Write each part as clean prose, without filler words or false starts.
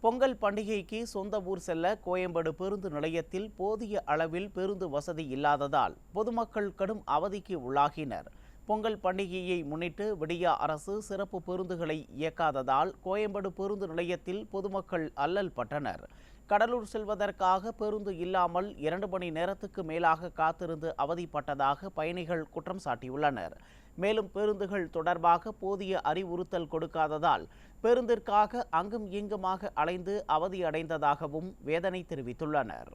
பொங்கல் பண்டிகைக்கு சொந்த ஊர் செல்ல கோயம்பேடு பேருந்து நிலையத்தில் போதிய அளவில் பேருந்து வசதி இல்லாததால் பொதுமக்கள் கடும் அவதிக்கு உள்ளாகினர். பொங்கல் பண்டிகையை முன்னிட்டு விடியா அரசு சிறப்பு பேருந்துகளை இயக்காததால் கோயம்பேடு பேருந்து நிலையத்தில் பொதுமக்கள் அல்லல் பட்டனர். கடலூர் செல்வதற்காக பேருந்து இல்லாமல் 2 மணி நேரத்துக்கு மேலாக காத்திருந்து அவதிப்பட்டதாக பயணிகள் குற்றம் சாட்டியுள்ளனர். மேலும் பேருந்துகள் தொடர்பாக போதிய அறிவுறுத்தல் கொடுக்காததால் பேருந்திற்காக அங்கும் இங்குமாக அலைந்து அவதியடைந்ததாகவும் வேதனை தெரிவித்துள்ளனர்.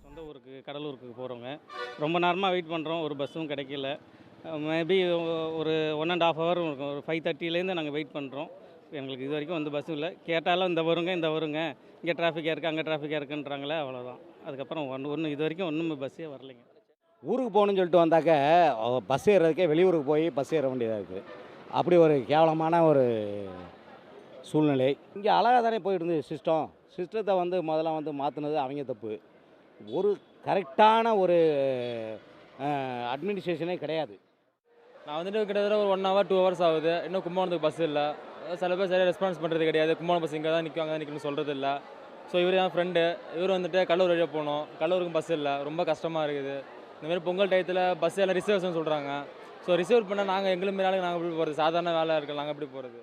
சொந்த ஊருக்கு கடலூருக்கு போகிறவங்க ரொம்ப நேரமாக வெயிட் பண்ணுறோம், ஒரு பஸ்ஸும் கிடைக்கல. மேபி ஒரு 1.5 ஹவர் இருக்கும். ஒரு 5:30லேருந்து நாங்கள் வெயிட் பண்ணுறோம். எங்களுக்கு இது வரைக்கும் வந்து பஸ்ஸும் இல்லை. கேட்டாலும் இந்த வருங்க இங்கே டிராஃபிக்காக இருக்குது, அங்கே டிராஃபிக்காக இருக்குன்றாங்களே, அவ்வளோதான். அதுக்கப்புறம் ஒன்று இது வரைக்கும் ஒன்றும் பஸ்ஸே வரலைங்க. ஊருக்கு போகணுன்னு சொல்லிட்டு வந்தாக்க பஸ் ஏறுறதுக்கே வெளியூருக்கு போய் பஸ் ஏற வேண்டியதாக இருக்குது. அப்படி ஒரு கேவலமான ஒரு சூழ்நிலை. இங்கே அழகாக தானே போயிட்டு இருந்தது சிஸ்டத்தை முதல்ல மாற்றினது அவங்க தப்பு. ஒரு கரெக்டான ஒரு அட்மினிஸ்ட்ரேஷனே கிடையாது. நான் கிட்டத்தட்ட ஒரு 1 ஹவர் 2 ஹவர்ஸ் ஆகுது. இன்னும் கும்பகோணத்துக்கு பஸ் இல்லை. சில பேர் சரியாக ரெஸ்பான்ஸ் பண்ணுறது கிடையாது. கும்பகோணம் பஸ் இங்கே தான் நிற்கும், அங்கே தான் நிற்கணும்னு சொல்கிறது இல்லை. ஸோ இவர் என் ஃப்ரெண்டு, இவர் கடலூர் வழியாக போகணும். கடலூருக்கும் பஸ் இல்லை, ரொம்ப கஷ்டமாக இருக்குது. இந்தமாதிரி பொங்கல் டயத்தில் பஸ் எல்லாம் ரிசர்வேஷன் சொல்கிறாங்க. ஸோ ரிசர்வ் பண்ணால் நாங்கள் எங்களுக்கு மேலே நாங்கள் எப்படி போகிறது? சாதாரண வேலை இருக்குது, நாங்கள் எப்படி போகிறது?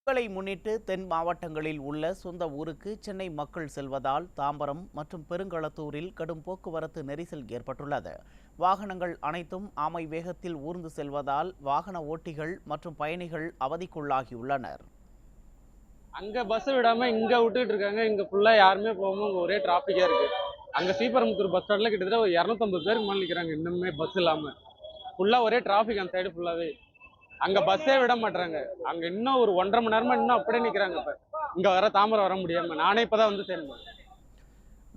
பொங்கலை முன்னிட்டு தென் மாவட்டங்களில் உள்ள சொந்த ஊருக்கு சென்னை மக்கள் செல்வதால் தாம்பரம் மற்றும் பெருங்களத்தூரில் கடும் போக்குவரத்து நெரிசல் ஏற்பட்டுள்ளது. வாகனங்கள் அனைத்தும் ஆமை வேகத்தில் ஊர்ந்து செல்வதால் வாகன ஓட்டிகள் மற்றும் பயணிகள் அவதிக்குள்ளாகியுள்ளனர். அங்கே பஸ் விடாமல் இங்கே விட்டுட்டு இருக்காங்க. இங்கே ஃபுல்லாக யாருமே போகாமல் இங்கே ஒரே டிராஃபிக்காக இருக்குது. அங்கே ஸ்ரீபெரும்புத்தூர் பஸ் ஸ்டாண்டில் கிட்டத்தட்ட ஒரு 250 பேருக்கு மேலே நிற்கிறாங்க. இன்னுமே பஸ் இல்லாமல் ஃபுல்லாக ஒரே டிராஃபிக். அந்த சைடு ஃபுல்லாகவே அங்கே பஸ்ஸே விட மாட்டாங்க. அங்கே இன்னும் ஒரு 1.5 மணி நேரமாக இன்னும் அப்படியே நிற்கிறாங்க. இப்போ இங்கே தாம்பரம் வர முடியாமல் நானே இப்போ தான் சேர்ந்தேன்.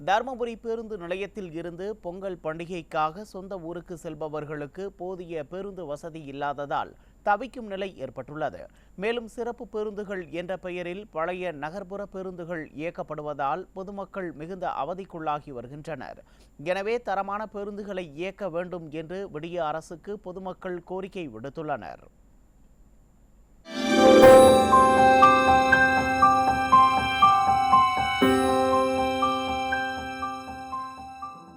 தருமபுரி பேருந்து நிலையத்தில் இருந்து பொங்கல் பண்டிகைக்காக சொந்த ஊருக்கு செல்பவர்களுக்கு போதிய பேருந்து வசதி இல்லாததால் தவிக்கும் நிலை ஏற்பட்டுள்ளது. மேலும் சிறப்பு பேருந்துகள் என்ற பெயரில் பழைய நகர்ப்புற பேருந்துகள் இயக்கப்படுவதால் பொதுமக்கள் மிகுந்த அவதிக்குள்ளாகி வருகின்றனர். எனவே தரமான பேருந்துகளை இயக்க வேண்டும் என்று விடிய அரசுக்கு பொதுமக்கள் கோரிக்கை விடுத்துள்ளனர்.